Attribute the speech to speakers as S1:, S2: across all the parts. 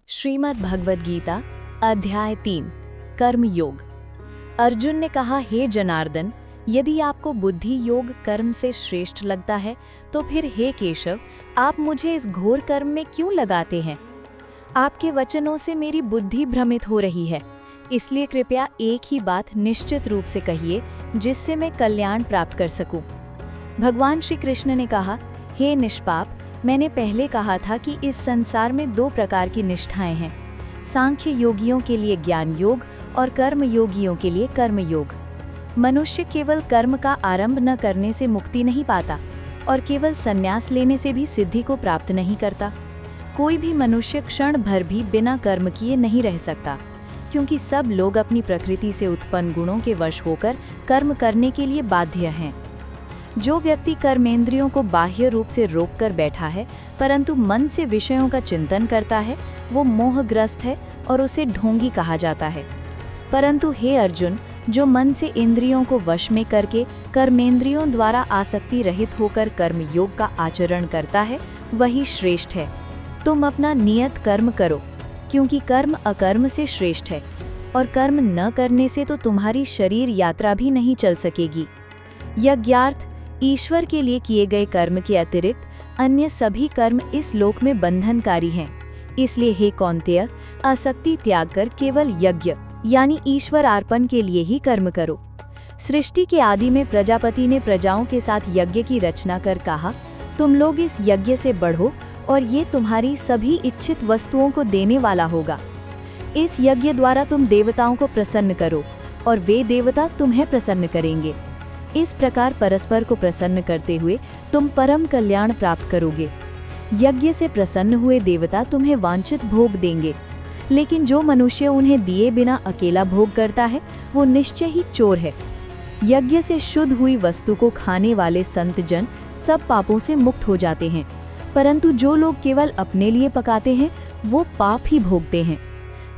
S1: श्रीमद् भगवद गीता अध्याय 3 कर्म योग। अर्जुन ने कहा, हे जनार्दन, यदि आपको बुद्धि योग कर्म से श्रेष्ठ लगता है तो फिर हे केशव, आप मुझे इस घोर कर्म में क्यों लगाते हैं? आपके वचनों से मेरी बुद्धि भ्रमित हो रही है, इसलिए कृपया एक ही बात निश्चित रूप से कहिए जिससे मैं कल्याण प्राप्त कर सकूं। भगवान श्री कृष्ण ने कहा, हे निष्पाप, मैंने पहले कहा था कि इस संसार में दो प्रकार की निष्ठाएं हैं, सांख्य योगियों के लिए ज्ञान योग और कर्म योगियों के लिए कर्म योग। मनुष्य केवल कर्म का आरंभ न करने से मुक्ति नहीं पाता और केवल संन्यास लेने से भी सिद्धि को प्राप्त नहीं करता। कोई भी मनुष्य क्षण भर भी बिना कर्म किए नहीं रह सकता, क्योंकि सब लोग अपनी प्रकृति से उत्पन्न गुणों के वश होकर कर्म करने के लिए बाध्य हैं। जो व्यक्ति कर्मेंद्रियों को बाह्य रूप से रोक कर बैठा है परंतु मन से विषयों का चिंतन करता है, वो मोहग्रस्त है और उसे ढोंगी कहा जाता है। परंतु हे अर्जुन, जो मन से इंद्रियों को वश में करके कर्मेंद्रियों द्वारा आसक्ति रहित होकर कर्म योग का आचरण करता है, वही श्रेष्ठ है। तुम अपना नियत कर्म करो, क्योंकि कर्म अकर्म से श्रेष्ठ है, और कर्म न करने से तो तुम्हारी शरीर यात्रा भी नहीं चल सकेगी। यज्ञार्थ ईश्वर के लिए किए गए कर्म के अतिरिक्त अन्य सभी कर्म इस लोक में बंधनकारी हैं। इसलिए हे कौन्तेय, आसक्ति त्याग कर केवल यज्ञ यानी ईश्वर अर्पण के लिए ही कर्म करो। सृष्टि के आदि में प्रजापति ने प्रजाओं के साथ यज्ञ की रचना कर कहा, तुम लोग इस यज्ञ से बढ़ो और ये तुम्हारी सभी इच्छित वस्तुओं को देने वाला होगा। इस यज्ञ द्वारा तुम देवताओं को प्रसन्न करो और वे देवता तुम्हें प्रसन्न करेंगे। इस प्रकार परस्पर को प्रसन्न करते हुए तुम परम कल्याण प्राप्त करोगे। यज्ञ से प्रसन्न हुए देवता तुम्हें वांछित भोग देंगे, लेकिन जो मनुष्य उन्हें दिए बिना अकेला भोग करता है वो निश्चय ही चोर है। यज्ञ से शुद्ध हुई वस्तु को खाने वाले संत जन सब पापों से मुक्त हो जाते हैं, परंतु जो लोग केवल अपने लिए पकाते हैं वो पाप ही भोगते हैं।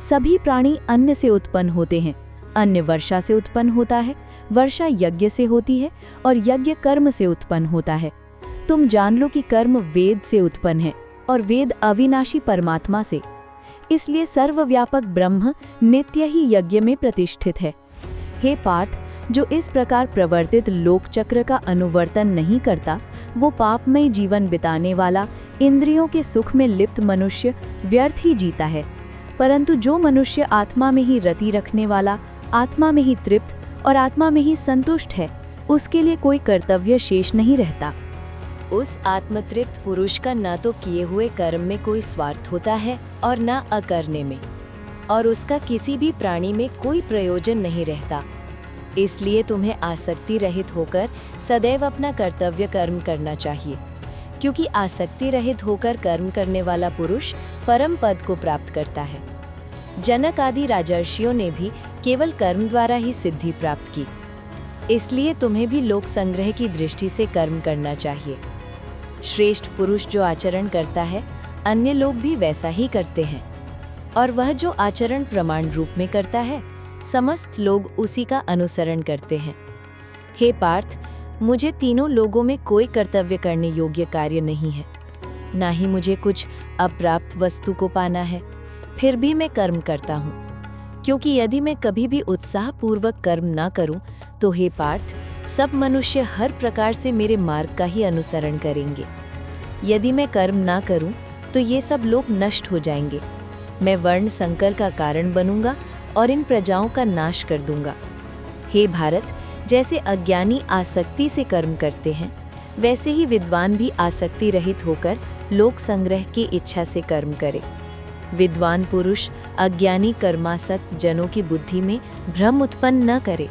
S1: सभी प्राणी अन्न से उत्पन्न होते हैं, अन्न वर्षा से उत्पन्न होता है, वर्षा यज्ञ से होती है और यज्ञ कर्म से उत्पन्न होता है। तुम जान लो कि कर्म वेद से उत्पन्न है और वेद अविनाशी परमात्मा से। इसलिए सर्वव्यापक ब्रह्म नित्य ही यज्ञ में प्रतिष्ठित है। हे पार्थ, जो इस प्रकार प्रवर्तित लोक चक्र का अनुवर्तन नहीं करता, वो पापमय जीवन बिताने वाला इंद्रियों के सुख में लिप्त मनुष्य व्यर्थ ही जीता है। परंतु जो मनुष्य आत्मा में ही रति रखने वाला, आत्मा में ही तृप्त और आत्मा में ही संतुष्ट है, उसके लिए कोई कर्तव्य शेष नहीं रहता। उस आत्मतृप्त पुरुष का न तो किए हुए कर्म में कोई स्वार्थ होता है और न अकरने में, और उसका किसी भी प्राणी में कोई प्रयोजन नहीं रहता। इसलिए तुम्हें आसक्ति रहित होकर सदैव अपना कर्तव्य कर्म करना चाहिए, क्योंकि आसक्ति रहित होकर कर्म करने वाला पुरुष परम पद को प्राप्त करता है। जनक आदि राजर्षियों ने भी केवल कर्म द्वारा ही सिद्धि प्राप्त की। इसलिए तुम्हें भी लोक संग्रह की दृष्टि से कर्म करना चाहिए। श्रेष्ठ पुरुष जो आचरण करता है, अन्य लोग भी वैसा ही करते हैं, और वह जो आचरण प्रमाण रूप में करता है, समस्त लोग उसी का अनुसरण करते हैं। हे पार्थ, मुझे तीनों लोगों में कोई कर्तव्य करने योग्य कार्य नहीं है, ना ही मुझे कुछ अप्राप्त वस्तु को पाना है, फिर भी मैं कर्म करता हूँ। क्योंकि यदि मैं कभी भी उत्साहपूर्वक कर्म ना करूं, तो हे पार्थ, सब मनुष्य हर प्रकार से मेरे मार्ग का ही अनुसरण करेंगे। यदि मैं कर्म ना करूं, तो ये सब लोग नष्ट हो जाएंगे। मैं वर्ण संकर का कारण बनूंगा और इन प्रजाओं का नाश कर दूंगा। हे भारत, जैसे अज्ञानी आसक्ति से कर्म करते हैं, वैसे ही विद्वान भी आसक्ति रहित होकर लोक संग्रह की इच्छा से कर्म करे। विद्वान पुरुष अज्ञानी कर्मासक्त जनों की बुद्धि में भ्रम उत्पन्न न करे,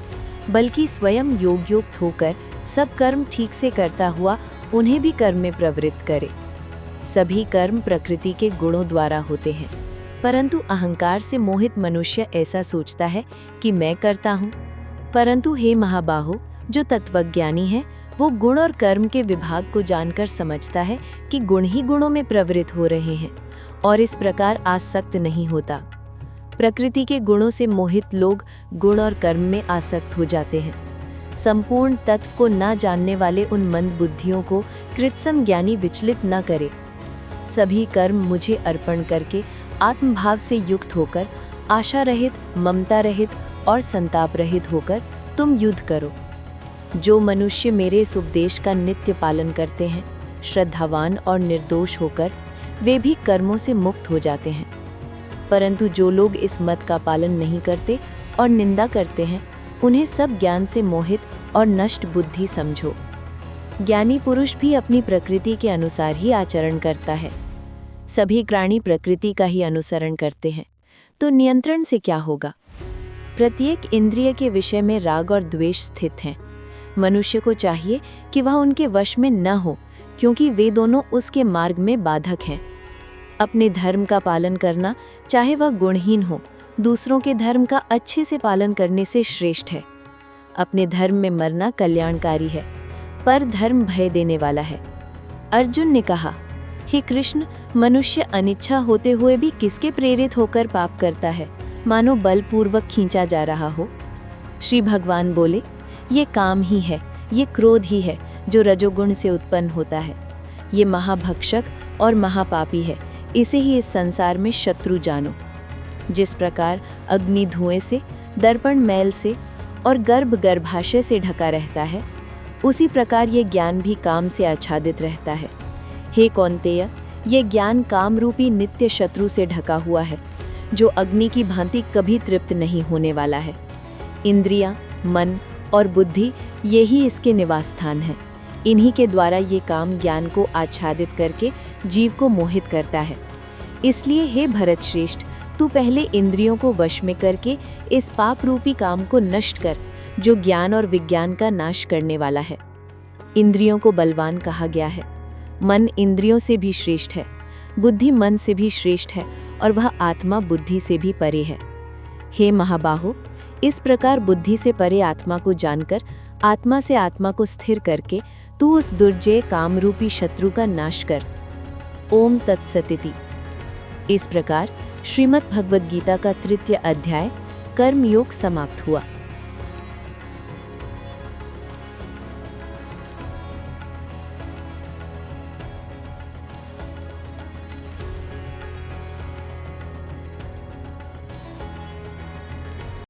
S1: बल्कि स्वयं योगयुक्त होकर सब कर्म ठीक से करता हुआ उन्हें भी कर्म में प्रवृत्त करे। सभी कर्म प्रकृति के गुणों द्वारा होते हैं, परंतु अहंकार से मोहित मनुष्य ऐसा सोचता है कि मैं करता हूँ। परंतु हे महाबाहो, जो तत्वज्ञानी है वो गुण और कर्म के विभाग को जानकर समझता है कि गुण ही गुणों में प्रवृत्त हो रहे हैं, और इस प्रकार आसक्त नहीं होता। प्रकृति के गुणों से मोहित लोग गुण और कर्म में आसक्त हो जाते हैं। संपूर्ण तत्व को न जानने वाले उन मंद बुद्धियों को कृत्सम ज्ञानी विचलित न करे। सभी कर्म मुझे अर्पण करके आत्मभाव से युक्त होकर, आशा रहित, ममता रहित और संताप रहित होकर तुम युद्ध करो। जो मनुष्य मेरे इस उपदेश का नित्य पालन करते हैं, श्रद्धावान और निर्दोष होकर, वे भी कर्मों से मुक्त हो जाते हैं। परंतु जो लोग इस मत का पालन नहीं करते और निंदा करते हैं, उन्हें सब ज्ञान से मोहित और नष्ट बुद्धि समझो। ज्ञानी पुरुष भी अपनी प्रकृति के अनुसार ही आचरण करता है। सभी प्राणी प्रकृति का ही अनुसरण करते हैं, तो नियंत्रण से क्या होगा? प्रत्येक इंद्रिय के विषय में राग और द्वेष स्थित हैं। मनुष्य को चाहिए कि वह उनके वश में न हो, क्योंकि वे दोनों उसके मार्ग में बाधक हैं। अपने धर्म का पालन करना, चाहे वह गुणहीन हो, दूसरों के धर्म का अच्छे से पालन करने से श्रेष्ठ है। अपने धर्म में मरना कल्याणकारी है, पर धर्म भय देने वाला है। अर्जुन ने कहा, हे कृष्ण, मनुष्य अनिच्छा होते हुए भी किसके प्रेरित होकर पाप करता है, मानो बलपूर्वक खींचा जा रहा हो। श्री भगवान बोले, ये काम ही है, ये क्रोध ही है जो रजोगुण से उत्पन्न होता है। ये महाभक्षक और महापापी है, इसे ही इस संसार में शत्रु जानो। जिस प्रकार अग्नि धुएं से, दर्पण मैल से और गर्भ गर्भाशय से ढका रहता है, उसी प्रकार ये ज्ञान भी काम से आच्छादित रहता है। हे कौन्तेय, ये ज्ञान काम रूपी नित्य शत्रु से ढका हुआ है, जो अग्नि की भांति कभी तृप्त नहीं होने वाला है। इंद्रियां, मन और बुद्धि यही इसके निवास स्थान है। इन्हीं के द्वारा ये काम ज्ञान को आच्छादित करके जीव को मोहित करता है। इसलिए हे भरत श्रेष्ठ, तू पहले इंद्रियों को वश में करके इस पाप रूपी काम को नष्ट कर, जो ज्ञान और विज्ञान का नाश करने वाला है। इंद्रियों को बलवान कहा गया है। मन इंद्रियों से भी श्रेष्ठ है, बुद्धि मन से भी श्रेष्ठ है, और वह आत्मा बुद्धि से भी परे है। हे महाबाहो, इस प्रकार बुद्धि से परे आत्मा को जानकर, आत्मा से आत्मा को स्थिर करके तू उस दुर्जय काम रूपी शत्रु का नाश कर। ओम तत्सदिति। इस प्रकार श्रीमद् भगवद गीता का 3 अध्याय कर्म योग समाप्त हुआ।